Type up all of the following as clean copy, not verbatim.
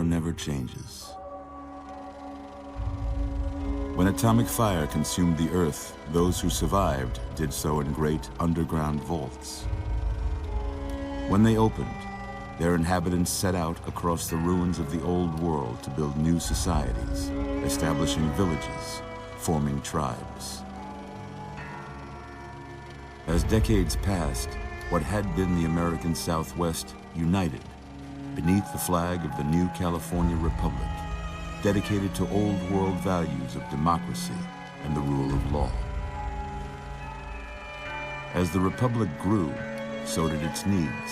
never changes. When atomic fire consumed the Earth, those who survived did so in great underground vaults. When they opened, their inhabitants set out across the ruins of the old world to build new societies, establishing villages, forming tribes. As decades passed, what had been the American Southwest united beneath the flag of the new California Republic, dedicated to old world values of democracy and the rule of law. As the Republic grew, so did its needs.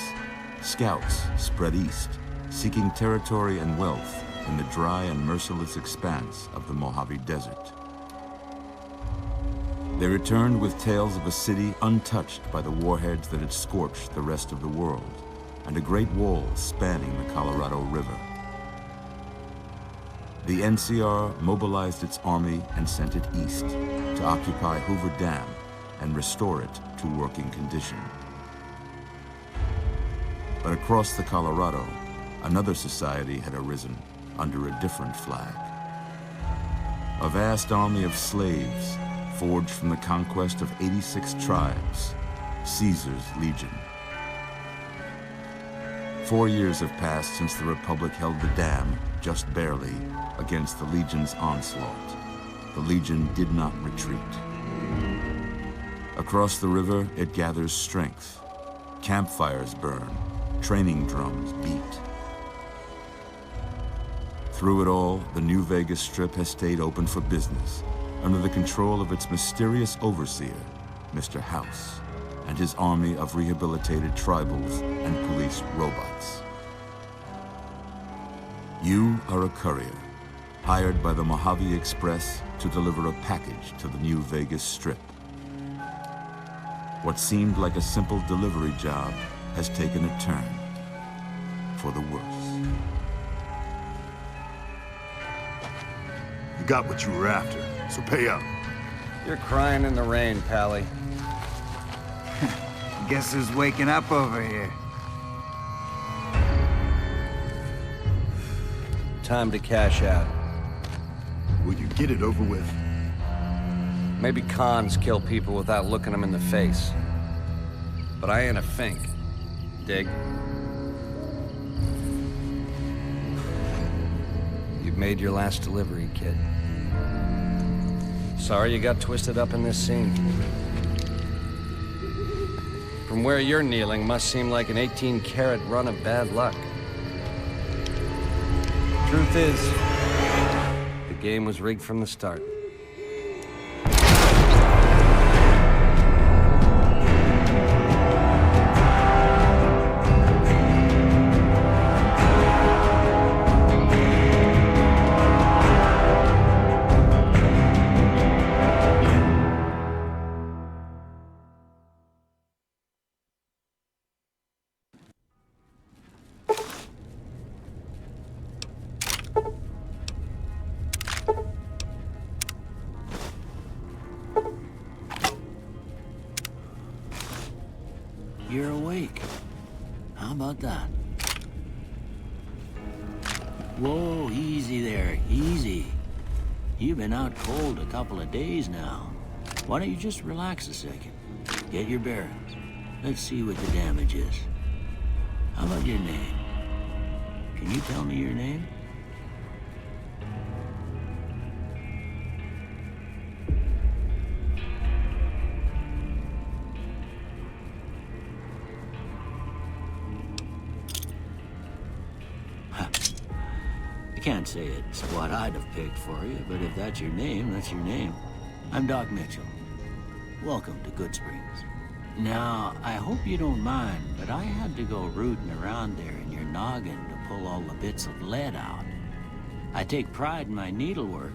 Scouts spread east, seeking territory and wealth in the dry and merciless expanse of the Mojave Desert. They returned with tales of a city untouched by the warheads that had scorched the rest of the world, and a great wall spanning the Colorado River. The NCR mobilized its army and sent it east to occupy Hoover Dam and restore it to working condition. But across the Colorado, another society had arisen under a different flag. A vast army of slaves forged from the conquest of 86 tribes, Caesar's Legion. 4 years have passed since the Republic held the dam, just barely, against the Legion's onslaught. The Legion did not retreat. Across the river, it gathers strength. Campfires burn, training drums beat. Through it all, the New Vegas Strip has stayed open for business, under the control of its mysterious overseer, Mr. House, and his army of rehabilitated tribals and police robots. You are a courier, hired by the Mojave Express to deliver a package to the New Vegas Strip. What seemed like a simple delivery job has taken a turn for the worse. You got what you were after, so pay up. You're crying in the rain, Pally. Guess who's waking up over here? Time to cash out. Will you get it over with? Maybe cons kill people without looking them in the face. But I ain't a fink. Dig? You've made your last delivery, kid. Sorry you got twisted up in this scene. From where you're kneeling must seem like an 18-carat run of bad luck. Truth is, the game was rigged from the start. You're awake. How about that? Whoa, easy there, easy. You've been out cold a couple of days now. Why don't you just relax a second? Get your bearings. Let's see what the damage is. How about your name? Can you tell me your name? I can't say it's what I'd have picked for you, but if that's your name, that's your name. I'm Doc Mitchell. Welcome to Goodsprings. Now, I hope you don't mind, but I had to go rooting around there in your noggin to pull all the bits of lead out. I take pride in my needlework,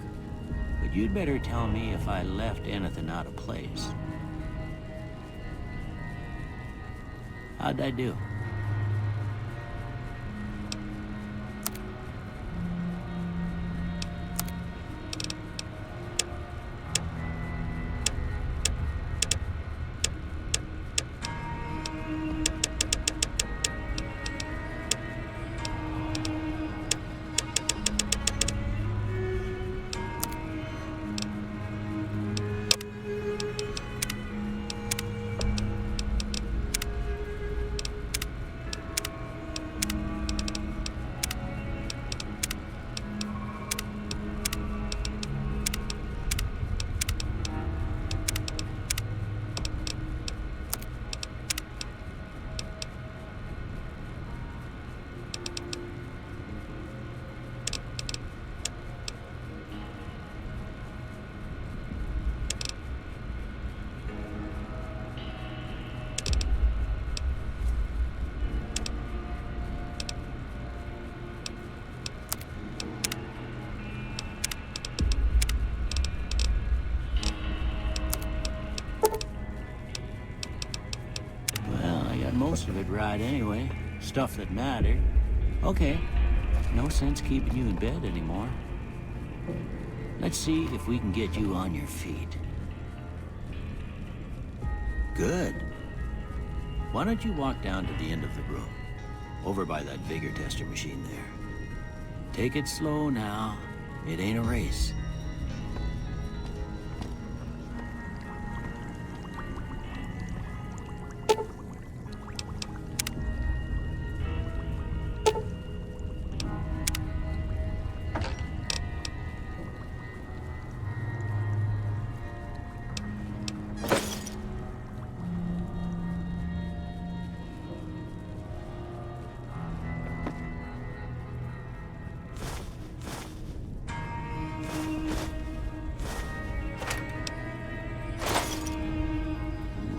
but you'd better tell me if I left anything out of place. How'd I do? most of it right anyway. Stuff that mattered. Okay, no sense keeping you in bed anymore. Let's see if we can get you on your feet. Good. Why don't you walk down to the end of the room? Over by that vigor tester machine there. Take it slow now. It ain't a race.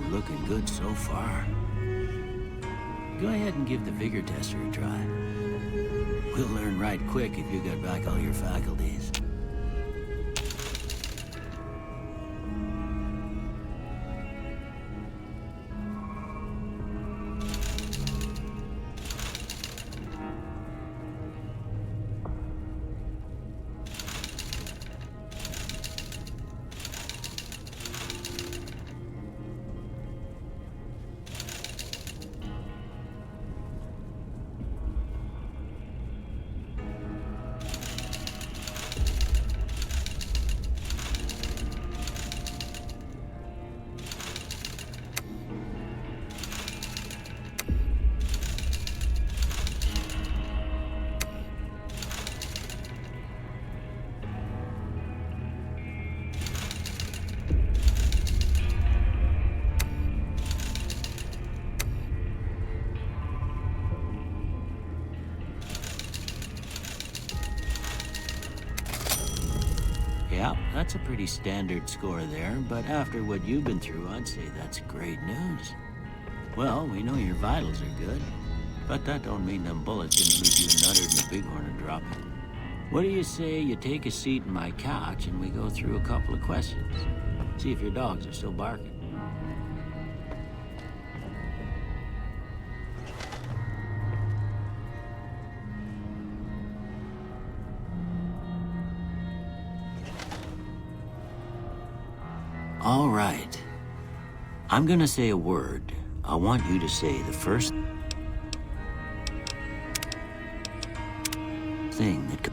Looking good so far. Go ahead and give the vigor tester a try. We'll learn right quick if you got back all your faculties. Yeah, that's a pretty standard score there, but after what you've been through, I'd say that's great news. Well, we know your vitals are good, but that don't mean them bullets didn't leave you nuttered and the bighorn and drop. What do you say you take a seat in my couch and we go through a couple of questions? See if your dogs are still barking. All right. I'm gonna say a word. I want you to say the first thing that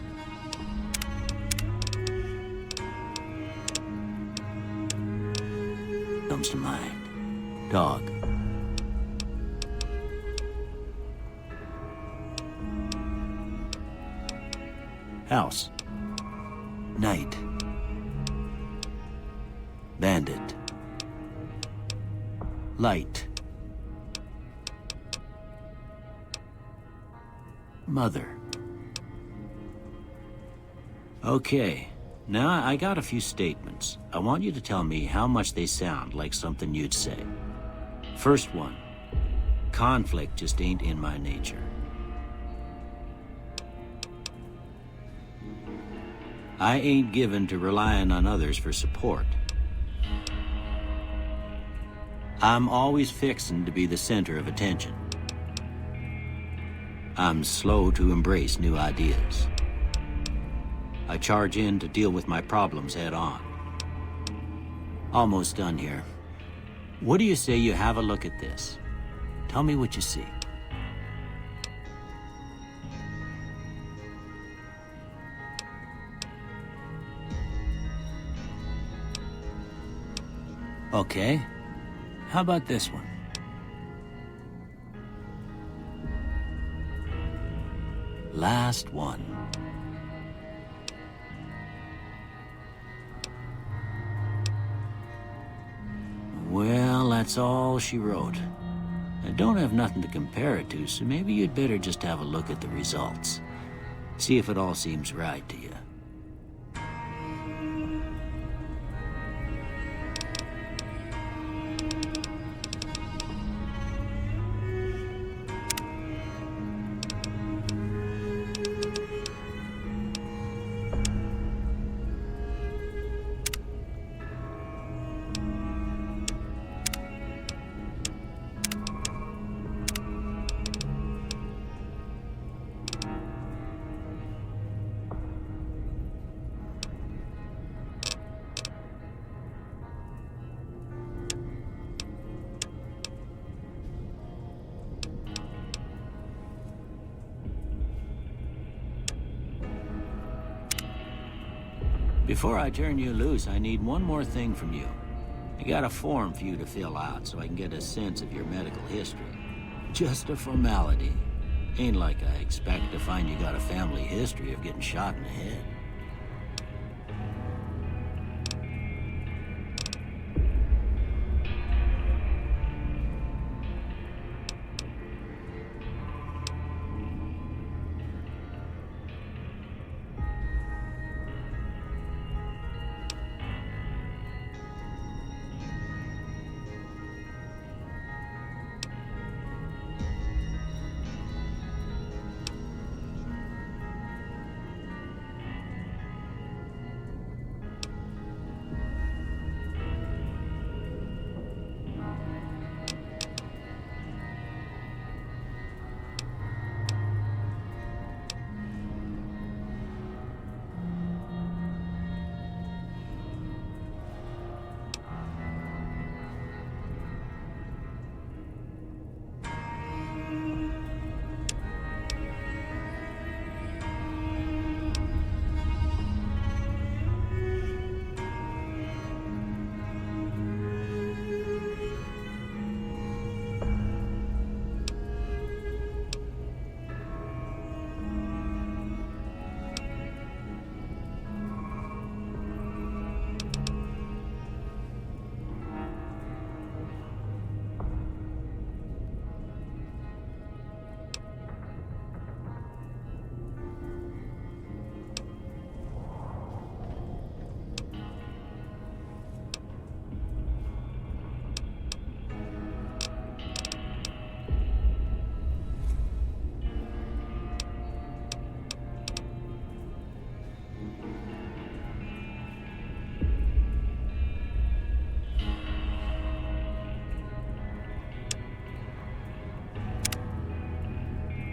comes to mind. Dog. House. Night. Bandit. Light. Mother. Okay, now I got a few statements. I want you to tell me how much they sound like something you'd say. First one, conflict just ain't in my nature. I ain't given to relying on others for support. I'm always fixin' to be the center of attention. I'm slow to embrace new ideas. I charge in to deal with my problems head on. Almost done here. What do you say you have a look at this? Tell me what you see. Okay. How about this one? Last one. Well, that's all she wrote. I don't have nothing to compare it to, so maybe you'd better just have a look at the results. See if it all seems right to you. Before I turn you loose, I need one more thing from you. I got a form for you to fill out so I can get a sense of your medical history. Just a formality. Ain't like I expect to find you got a family history of getting shot in the head.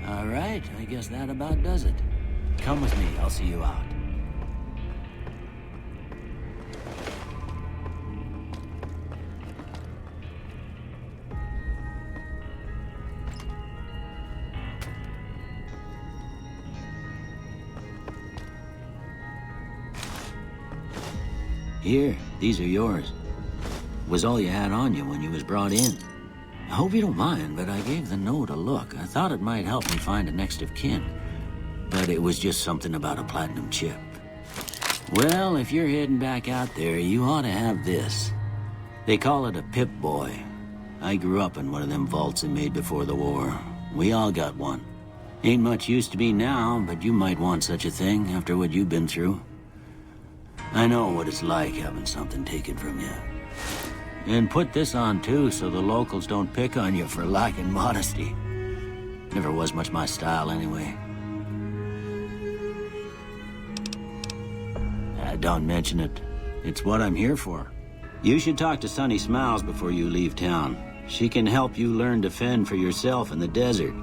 All right, I guess that about does it. Come with me, I'll see you out. Here, these are yours. Was all you had on you when you was brought in. I hope you don't mind, but I gave the note a look. I thought it might help me find a next of kin. But it was just something about a platinum chip. Well, if you're heading back out there, you ought to have this. They call it a Pip-Boy. I grew up in one of them vaults they made before the war. We all got one. Ain't much use to be now, but you might want such a thing after what you've been through. I know what it's like having something taken from you. And put this on too, so the locals don't pick on you for lacking modesty. Never was much my style anyway. Don't mention it. It's what I'm here for. You should talk to Sunny Smiles before you leave town. She can help you learn to fend for yourself in the desert.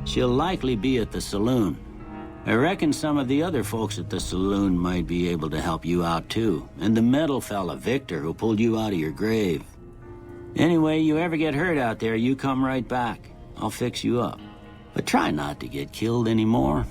She'll likely be at the saloon. I reckon some of the other folks at the saloon might be able to help you out too. And the metal fella, Victor, who pulled you out of your grave. Anyway, you ever get hurt out there, you come right back. I'll fix you up. But try not to get killed anymore.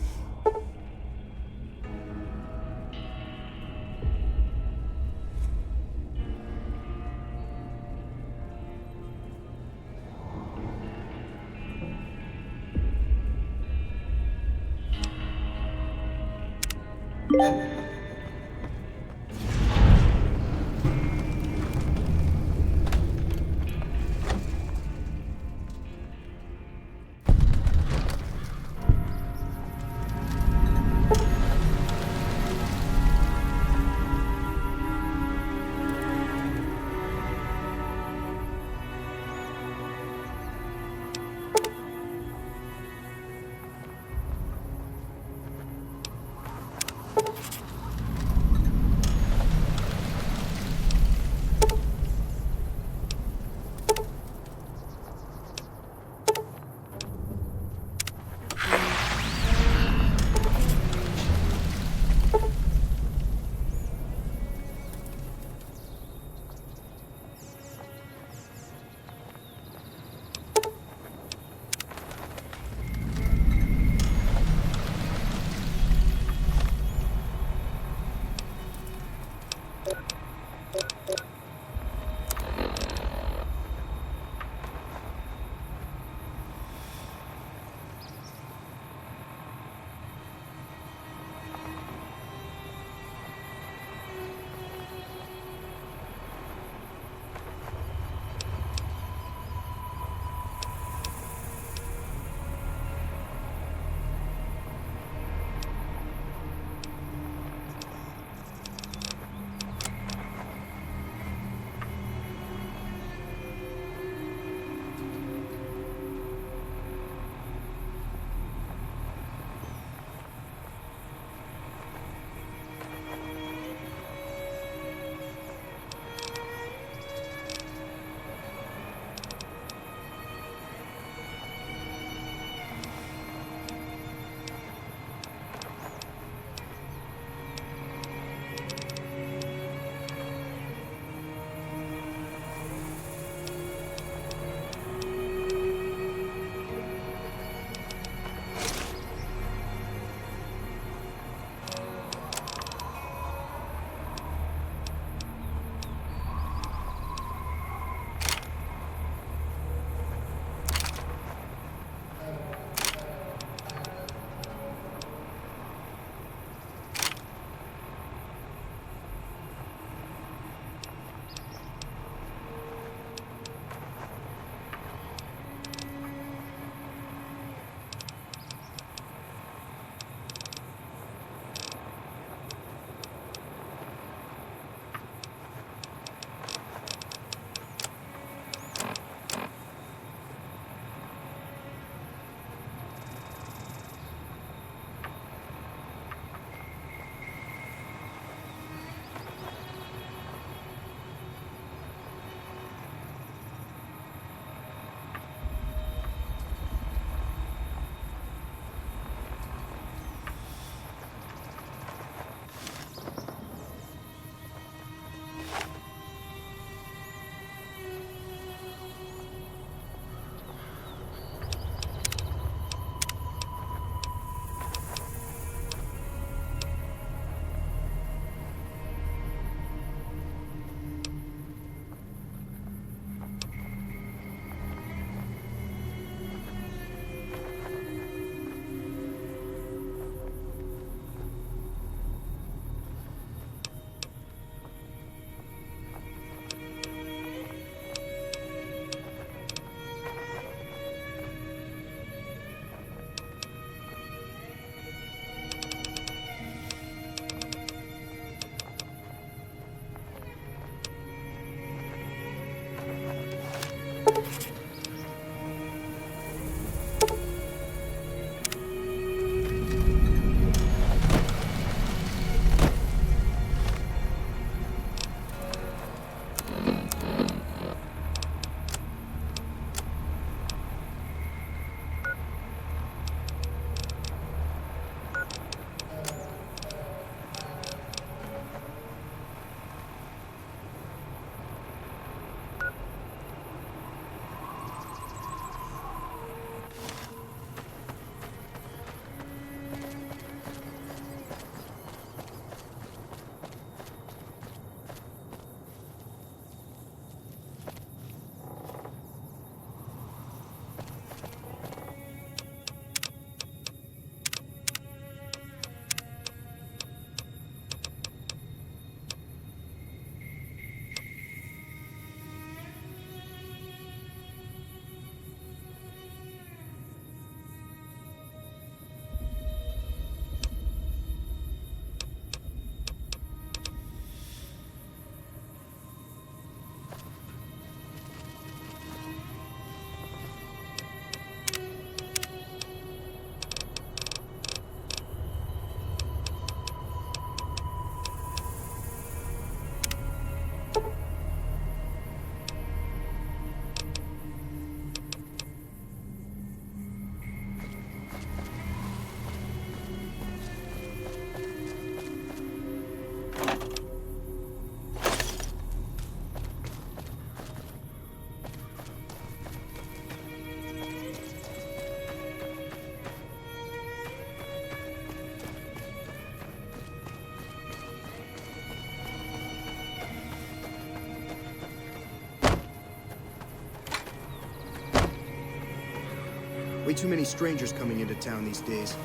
Way too many strangers coming into town these days.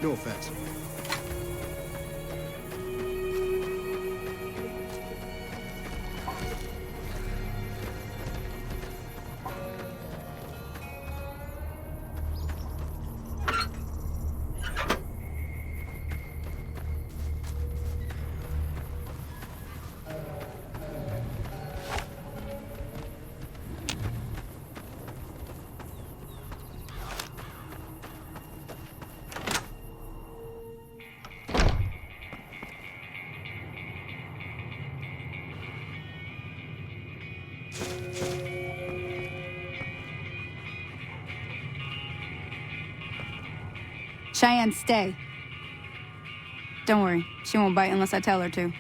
No offense. Cheyenne, stay. Don't worry, she won't bite unless I tell her to.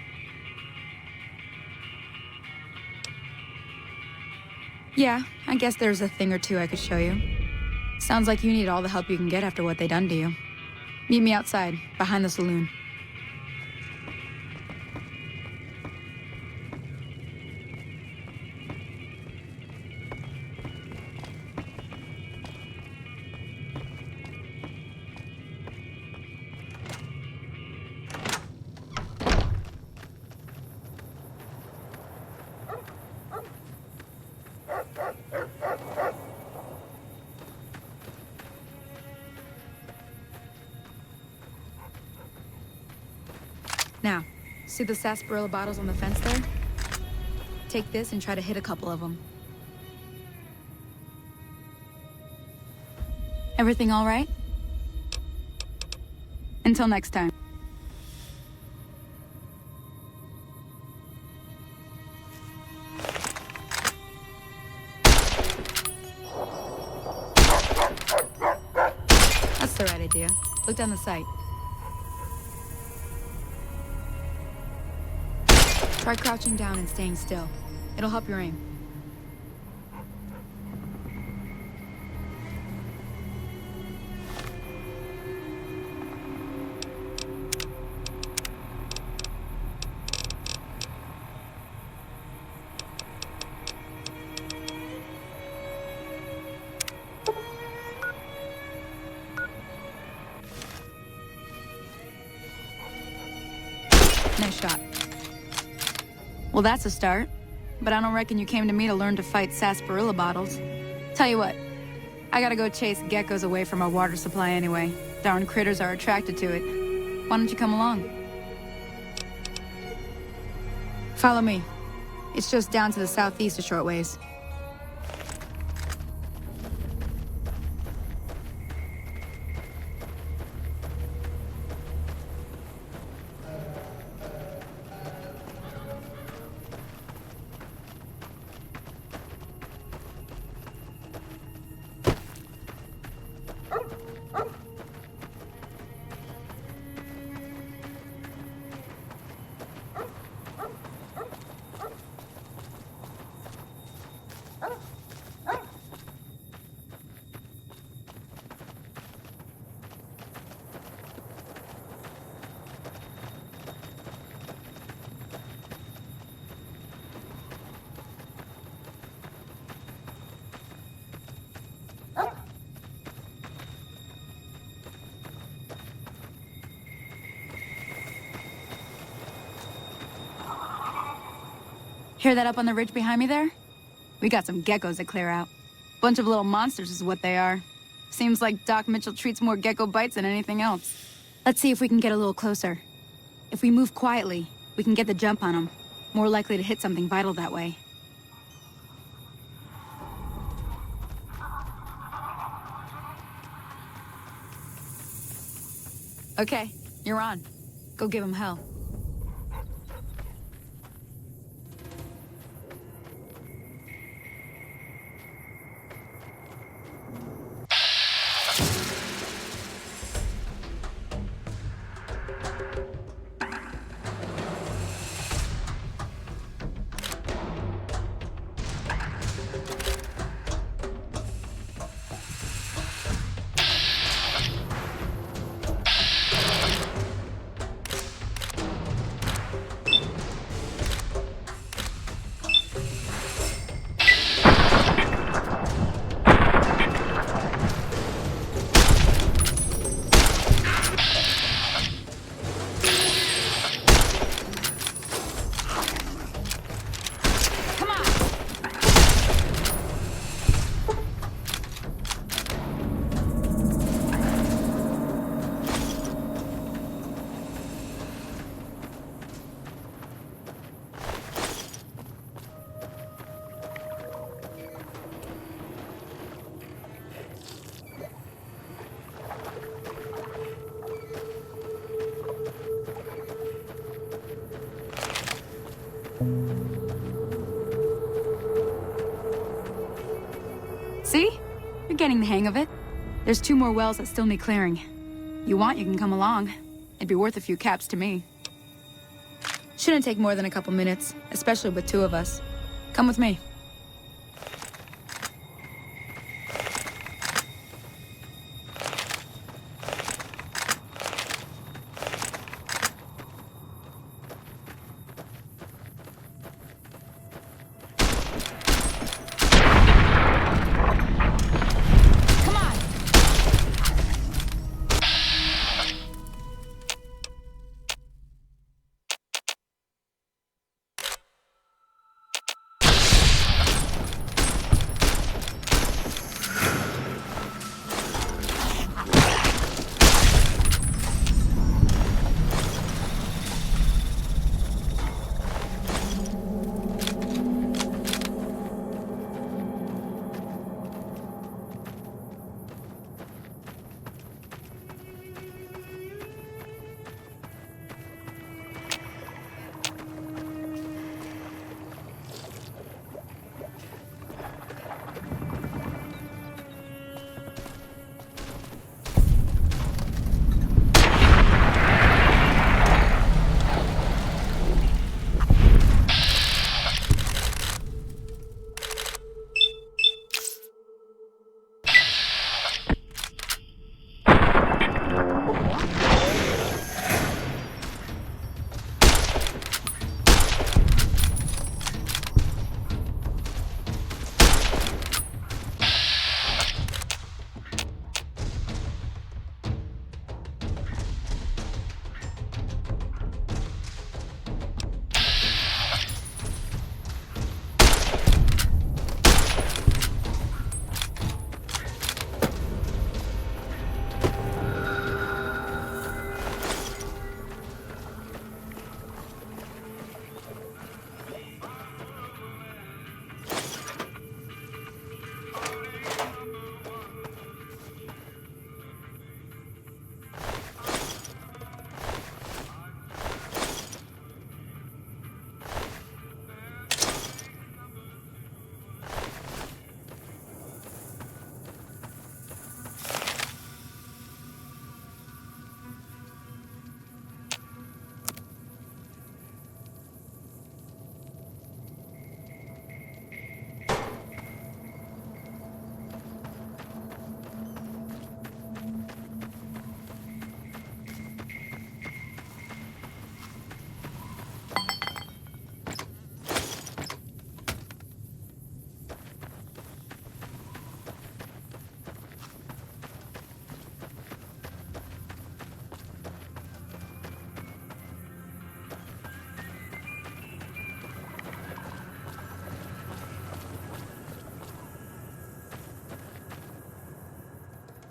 Yeah, I guess there's a thing or two I could show you. Sounds like you need all the help you can get after what they done to you. Meet me outside, behind the saloon. Now, see the sarsaparilla bottles on the fence there? Take this and try to hit a couple of them. Everything all right? Until next time. That's the right idea. Look down the sight. Try crouching down and staying still. It'll help your aim. Nice shot. Well, that's a start. But I don't reckon you came to me to learn to fight sarsaparilla bottles. Tell you what, I gotta go chase geckos away from our water supply anyway. Darn critters are attracted to it. Why don't you come along? Follow me. It's just down to the southeast a short ways. Hear that up on the ridge behind me there? We got some geckos to clear out. Bunch of little monsters is what they are. Seems like Doc Mitchell treats more gecko bites than anything else. Let's see if we can get a little closer. If we move quietly, we can get the jump on them. More likely to hit something vital that way. Okay, you're on. Go give him hell. getting the hang of it. There's 2 more wells that still need clearing. You want, you can come along. It'd be worth a few caps to me. Shouldn't take more than a couple minutes, especially with 2 of us. Come with me.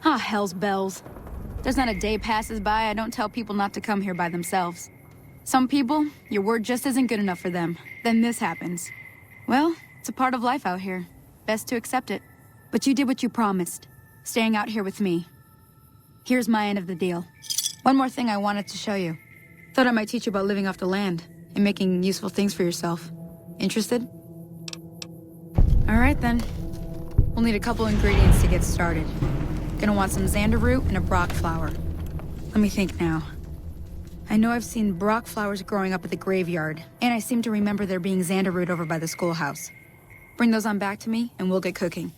Ah, hell's bells. There's not a day passes by I don't tell people not to come here by themselves. Some people, your word just isn't good enough for them. Then this happens. Well, it's a part of life out here. Best to accept it. But you did what you promised, staying out here with me. Here's my end of the deal. One more thing I wanted to show you. Thought I might teach you about living off the land and making useful things for yourself. Interested? All right then. We'll need a couple ingredients to get started. Gonna want some xander root and a brock flower. Let me think now. I know I've seen brock flowers growing up at the graveyard, and I seem to remember there being xander root over by the schoolhouse. Bring those on back to me, and we'll get cooking.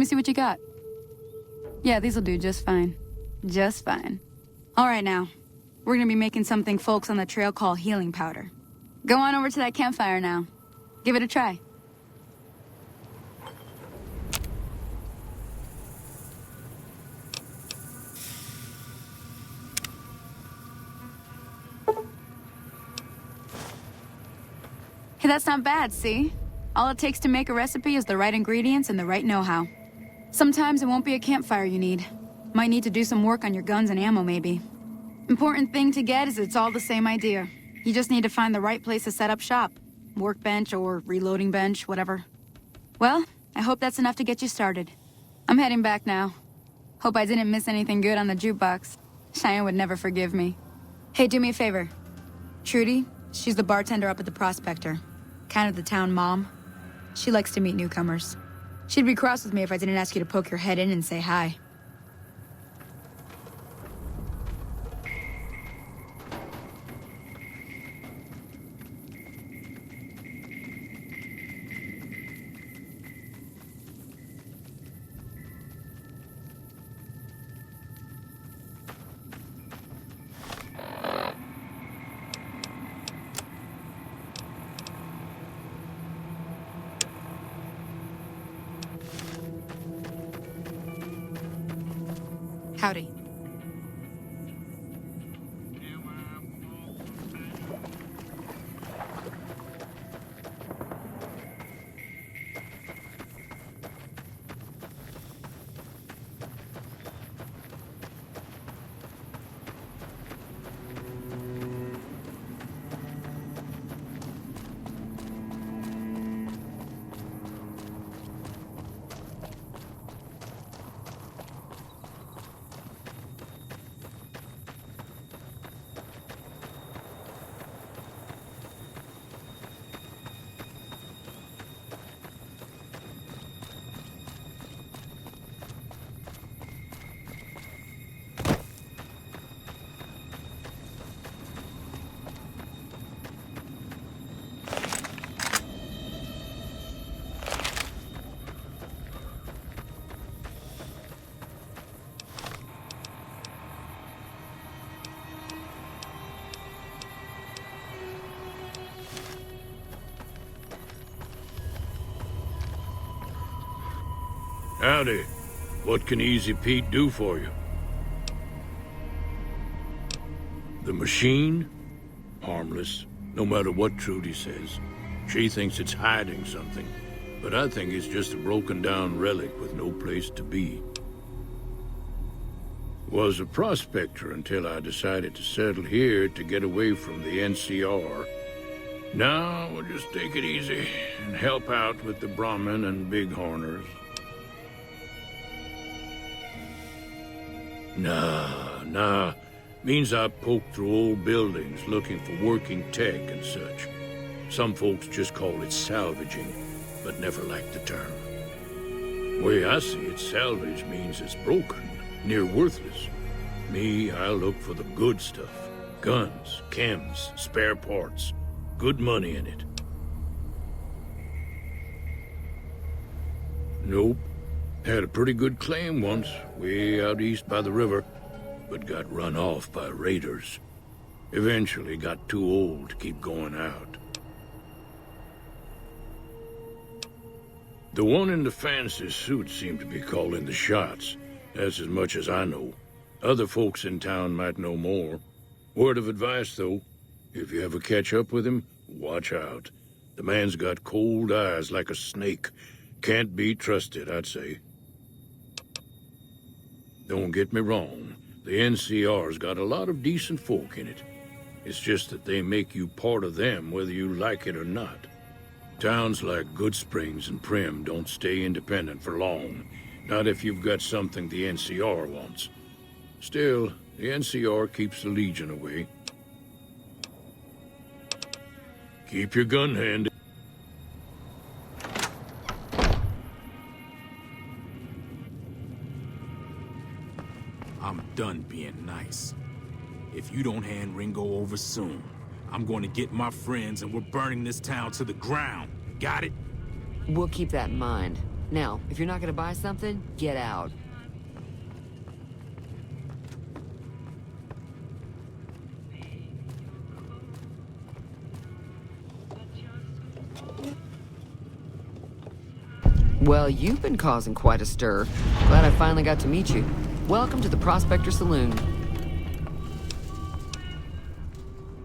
see what you got. Yeah, these'll do just fine. Just fine. All right now. We're gonna be making something folks on the trail call healing powder. Go on over to that campfire now. Give it a try. Hey, that's not bad, see? All it takes to make a recipe is the right ingredients and the right know-how. Sometimes it won't be a campfire you need. Might need to do some work on your guns and ammo, maybe. Important thing to get is it's all the same idea. You just need to find the right place to set up shop. Workbench or reloading bench, whatever. Well, I hope that's enough to get you started. I'm heading back now. Hope I didn't miss anything good on the jukebox. Cheyenne would never forgive me. Hey, do me a favor. Trudy, she's the bartender up at the Prospector. Kind of the town mom. She likes to meet newcomers. She'd be cross with me if I didn't ask you to poke your head in and say hi. Howdy. Howdy. What can Easy Pete do for you? The machine? Harmless, no matter what Trudy says. She thinks it's hiding something, but I think it's just a broken-down relic with no place to be. Was a prospector until I decided to settle here to get away from the NCR. Now, we'll just take it easy and help out with the Brahmin and Bighorners. Nah. Means I poke through old buildings looking for working tech and such. Some folks just call it salvaging, but never liked the term. Way I see it, salvage means it's broken, near worthless. Me, I look for the good stuff. Guns, chems, spare parts. Good money in it. Nope. Had a pretty good claim once, way out east by the river, but got run off by raiders. Eventually got too old to keep going out. The one in the fancy suit seemed to be calling the shots. That's as much as I know. Other folks in town might know more. Word of advice, though, if you ever catch up with him, watch out. The man's got cold eyes like a snake. Can't be trusted, I'd say. Don't get me wrong, the NCR's got a lot of decent folk in it. It's just that they make you part of them whether you like it or not. Towns like Goodsprings and Primm don't stay independent for long. Not if you've got something the NCR wants. Still, the NCR keeps the Legion away. Keep your gun handy. I'm done being nice. If you don't hand Ringo over soon, I'm going to get my friends and we're burning this town to the ground. Got it? We'll keep that in mind. Now, if you're not gonna buy something, get out. Well, you've been causing quite a stir. Glad I finally got to meet you. Welcome to the Prospector Saloon.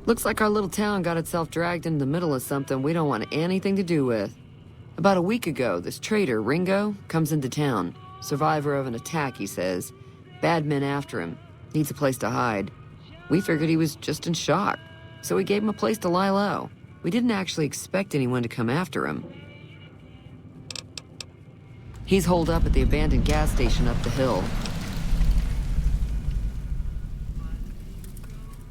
Looks like our little town got itself dragged into the middle of something we don't want anything to do with. About a week ago, this traitor, Ringo, comes into town. Survivor of an attack, he says. Bad men after him. Needs a place to hide. We figured he was just in shock, so we gave him a place to lie low. We didn't actually expect anyone to come after him. He's holed up at the abandoned gas station up the hill.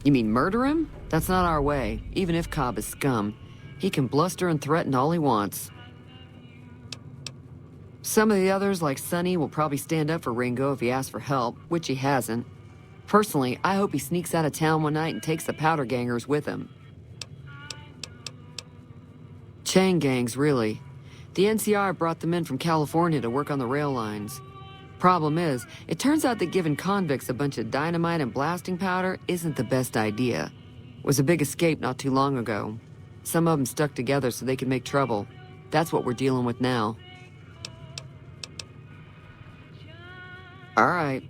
You mean murder him? That's not our way, even if Cobb is scum. He can bluster and threaten all he wants. Some of the others, like Sonny, will probably stand up for Ringo if he asks for help, which he hasn't. Personally, I hope he sneaks out of town one night and takes the powder gangers with him. Chain gangs, really. The NCR brought them in from California to work on the rail lines. Problem is, it turns out that giving convicts a bunch of dynamite and blasting powder isn't the best idea. It was a big escape not too long ago. Some of them stuck together so they could make trouble. That's what we're dealing with now. All right.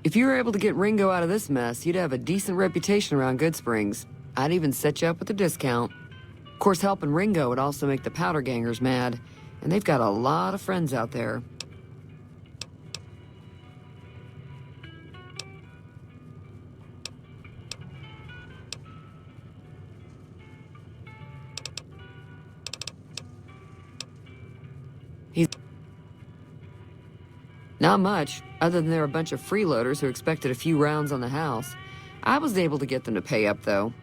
If you were able to get Ringo out of this mess, you'd have a decent reputation around Goodsprings. I'd even set you up with a discount. Of course, helping Ringo would also make the powder gangers mad, and they've got a lot of friends out there. Not much, other than they're a bunch of freeloaders who expected a few rounds on the house. I was able to get them to pay up, though.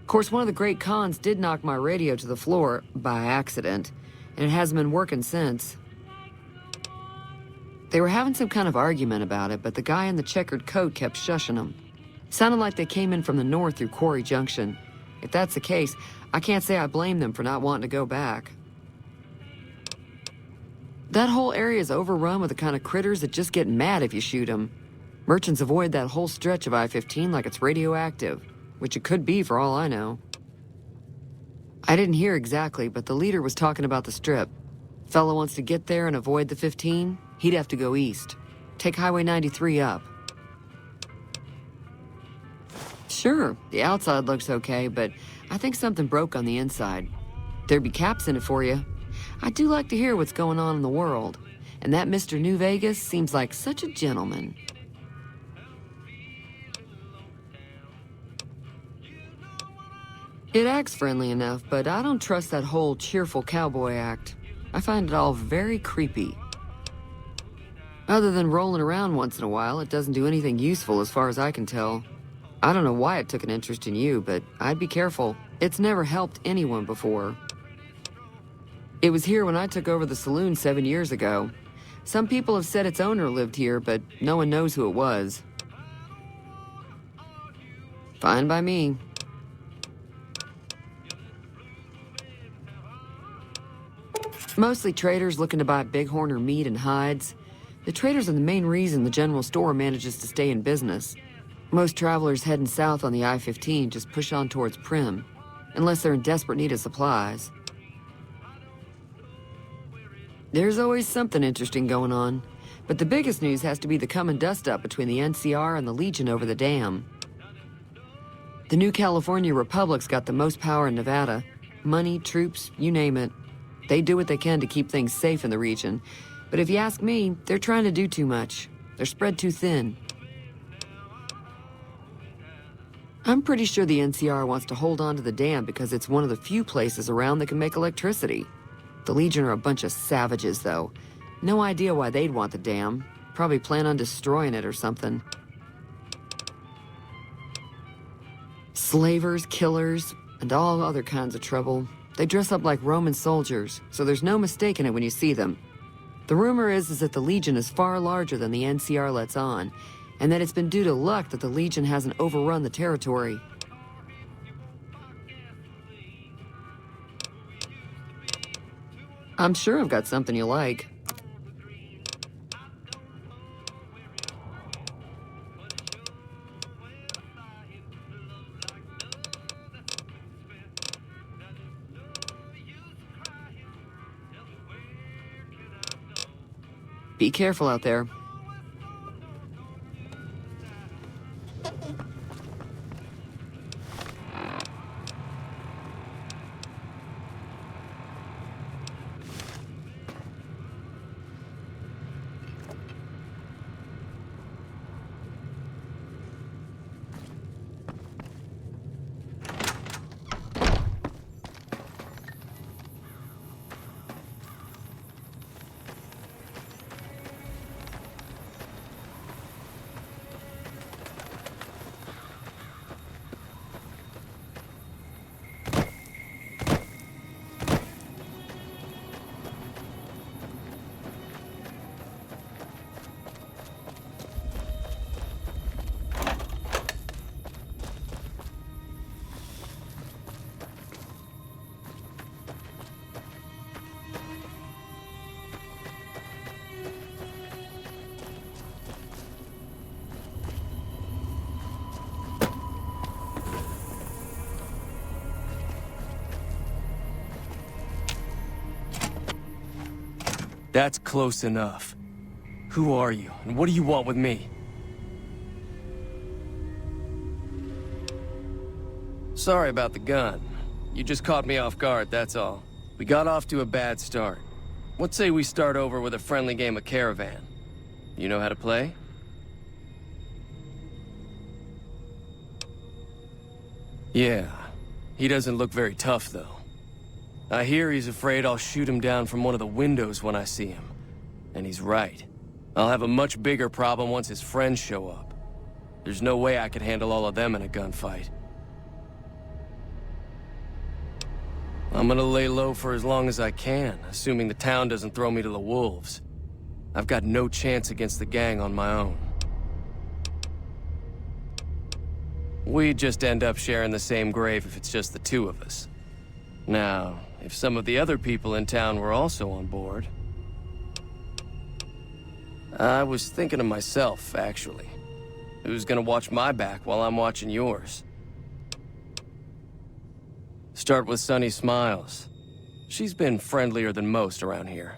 Of course, one of the great cons did knock my radio to the floor, by accident, and it hasn't been working since. They were having some kind of argument about it, but the guy in the checkered coat kept shushing them. Sounded like they came in from the north through Quarry Junction. If that's the case, I can't say I blame them for not wanting to go back. That whole area is overrun with the kind of critters that just get mad if you shoot them. Merchants avoid that whole stretch of I-15 like it's radioactive, which it could be for all I know. I didn't hear exactly, but the leader was talking about the strip. Fellow wants to get there and avoid the 15, he'd have to go east. Take Highway 93 up. Sure, the outside looks okay, but I think something broke on the inside. There'd be caps in it for you. I do like to hear what's going on in the world, and that Mr. New Vegas seems like such a gentleman. It acts friendly enough, but I don't trust that whole cheerful cowboy act. I find it all very creepy. Other than rolling around once in a while, it doesn't do anything useful as far as I can tell. I don't know why it took an interest in you, but I'd be careful. It's never helped anyone before. It was here when I took over the saloon 7 years ago. Some people have said its owner lived here, but no one knows who it was. Fine by me. Mostly traders looking to buy bighorn or meat and hides. The traders are the main reason the general store manages to stay in business. Most travelers heading south on the I-15 just push on towards Primm, unless they're in desperate need of supplies. There's always something interesting going on, but the biggest news has to be the coming dust-up between the NCR and the Legion over the dam. The new California Republic's got the most power in Nevada. Money, troops, you name it. They do what they can to keep things safe in the region, but if you ask me, they're trying to do too much. They're spread too thin. I'm pretty sure the NCR wants to hold on to the dam because it's one of the few places around that can make electricity. The Legion are a bunch of savages, though. No idea why they'd want the dam. Probably plan on destroying it or something. Slavers, killers, and all other kinds of trouble. They dress up like Roman soldiers, so there's no mistaking it when you see them. The rumor is that the Legion is far larger than the NCR lets on, and that it's been due to luck that the Legion hasn't overrun the territory. I'm sure I've got something you like. Be careful out there. That's close enough. Who are you, and what do you want with me? Sorry about the gun. You just caught me off guard, that's all. We got off to a bad start. What say we start over with a friendly game of Caravan? You know how to play? Yeah. He doesn't look very tough, though. I hear he's afraid I'll shoot him down from one of the windows when I see him. And he's right. I'll have a much bigger problem once his friends show up. There's no way I could handle all of them in a gunfight. I'm gonna lay low for as long as I can, assuming the town doesn't throw me to the wolves. I've got no chance against the gang on my own. We'd just end up sharing the same grave if it's just the two of us. Now, if some of the other people in town were also on board... I was thinking of myself, actually. Who's gonna watch my back while I'm watching yours? Start with Sunny Smiles. She's been friendlier than most around here.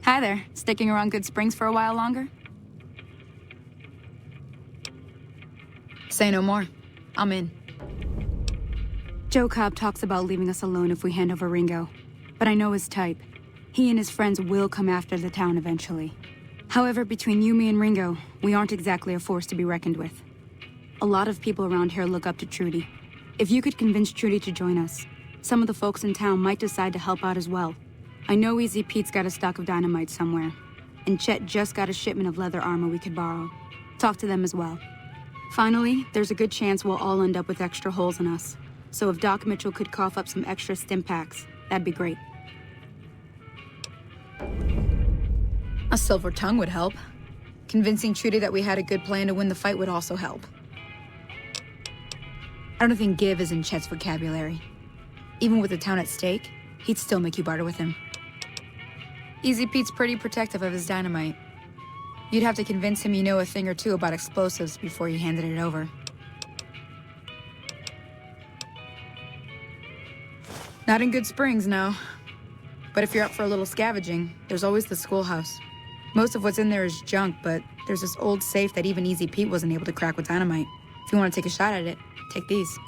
Hi there. Sticking around Good Springs for a while longer? Say no more. I'm in. Joe Cobb talks about leaving us alone if we hand over Ringo. But I know his type. He and his friends will come after the town eventually. However, between you, me, and Ringo, we aren't exactly a force to be reckoned with. A lot of people around here look up to Trudy. If you could convince Trudy to join us, some of the folks in town might decide to help out as well. I know Easy Pete's got a stock of dynamite somewhere, and Chet just got a shipment of leather armor we could borrow. Talk to them as well. Finally, there's a good chance we'll all end up with extra holes in us. So if Doc Mitchell could cough up some extra stim packs, that'd be great. A silver tongue would help. Convincing Trudy that we had a good plan to win the fight would also help. I don't think give is in Chet's vocabulary. Even with the town at stake, he'd still make you barter with him. Easy Pete's pretty protective of his dynamite. You'd have to convince him you know a thing or two about explosives before you handed it over. Not in Good Springs, no. But if you're up for a little scavenging, there's always the schoolhouse. Most of what's in there is junk, but there's this old safe that even Easy Pete wasn't able to crack with dynamite. If you want to take a shot at it, take these.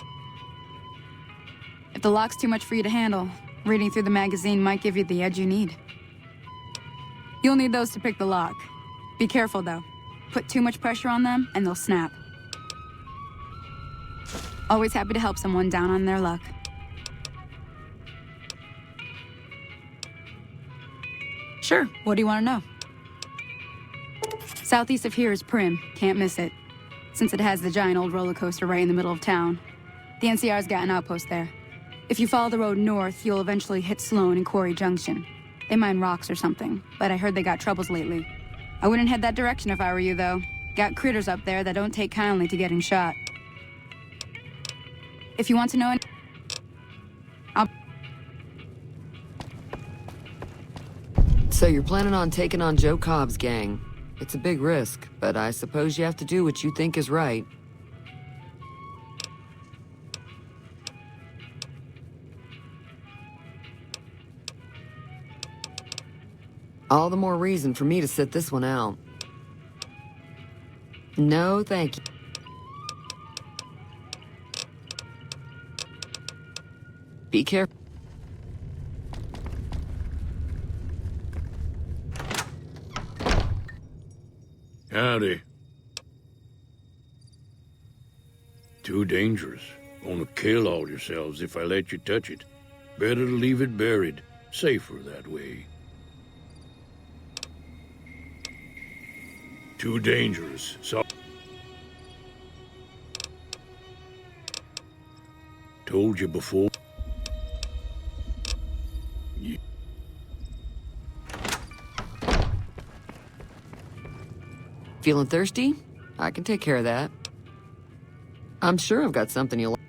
If the lock's too much for you to handle, reading through the magazine might give you the edge you need. You'll need those to pick the lock. Be careful, though. Put too much pressure on them, and they'll snap. Always happy to help someone down on their luck. Sure, what do you want to know? Southeast of here is Prim, can't miss it. Since it has the giant old roller coaster right in the middle of town. The NCR's got an outpost there. If you follow the road north, you'll eventually hit Sloan and Quarry Junction. They mine rocks or something, but I heard they got troubles lately. I wouldn't head that direction if I were you, though. Got critters up there that don't take kindly to getting shot. If you want to know So you're planning on taking on Joe Cobb's gang. It's a big risk, but I suppose you have to do what you think is right. All the more reason for me to sit this one out. No, thank you. Be careful. Howdy. Too dangerous. Gonna kill all yourselves if I let you touch it. Better to leave it buried. Safer that way. Too dangerous. So told you before. Feeling thirsty? I can take care of that. I'm sure I've got something you'll like.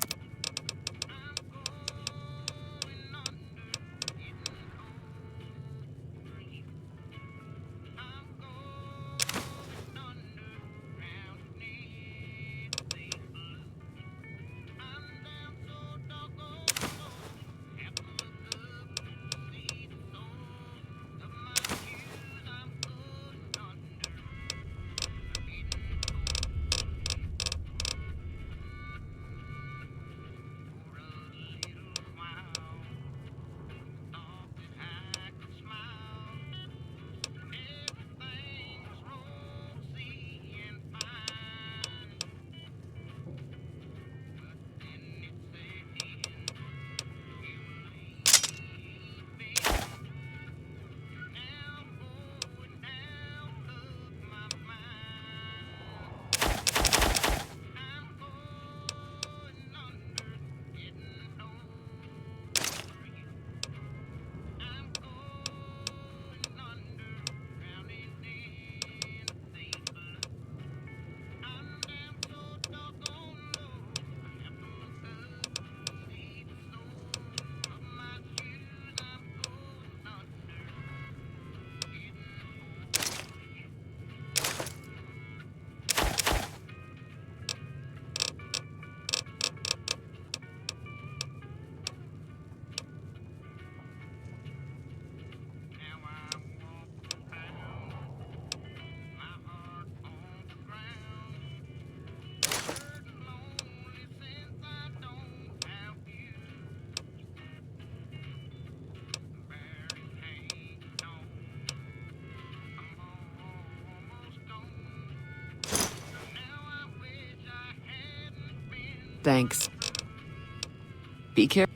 Thanks. Be careful.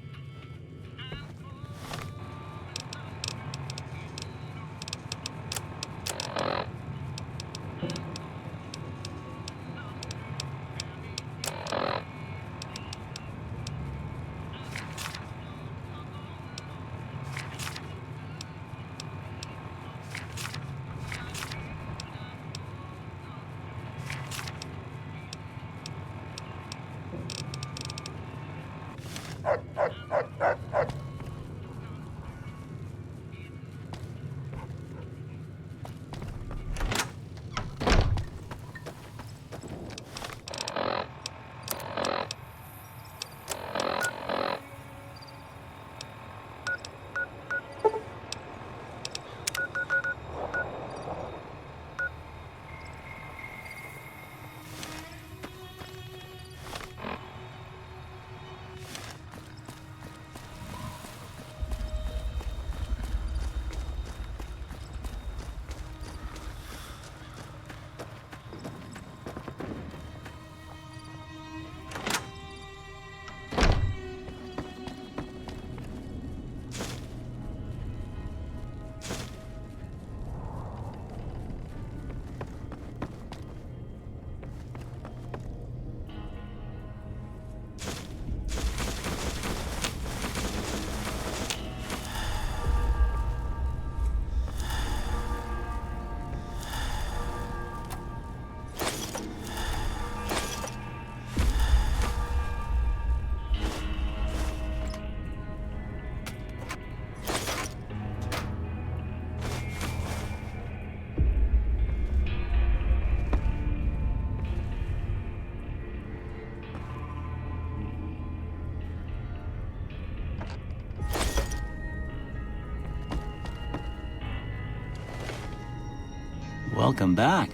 Welcome back.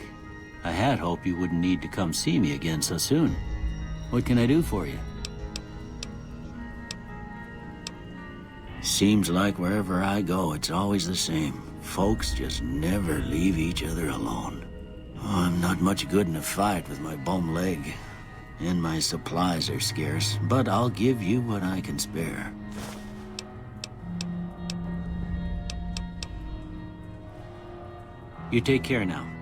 I had hoped you wouldn't need to come see me again so soon. What can I do for you? Seems like wherever I go, it's always the same. Folks just never leave each other alone. Oh, I'm not much good in a fight with my bum leg. And my supplies are scarce, but I'll give you what I can spare. You take care now.